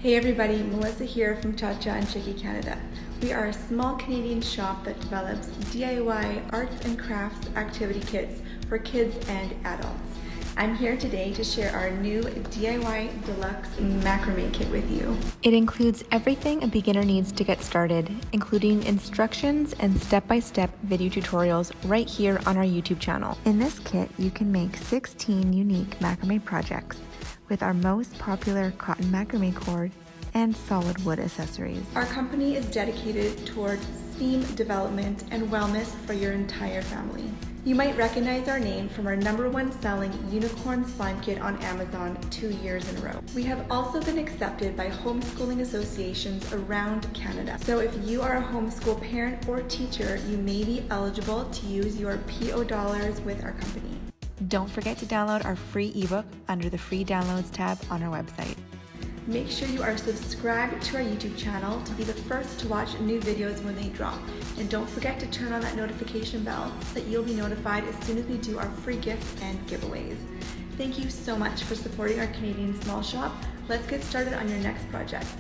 Hey everybody, Melissa here from ChaCha&Chicky Canada. We are a small Canadian shop that develops DIY arts and crafts activity kits for kids and adults. I'm here today to share our new DIY Deluxe Macrame Kit with you. It includes everything a beginner needs to get started, including instructions and step-by-step video tutorials right here on our YouTube channel. In this kit, you can make 16 unique macrame projects with our most popular cotton macrame cord and solid wood accessories. Our company is dedicated towards STEAM development and wellness for your entire family. You might recognize our name from our #1 selling unicorn slime kit on Amazon 2 years in a row. We have also been accepted by homeschooling associations around Canada. So if you are a homeschool parent or teacher, you may be eligible to use your PO dollars with our company. Don't forget to download our free ebook under the free downloads tab on our website. Make sure you are subscribed to our YouTube channel to be the first to watch new videos when they drop. And don't forget to turn on that notification bell so that you'll be notified as soon as we do our free gifts and giveaways. Thank you so much for supporting our Canadian small shop. Let's get started on your next project.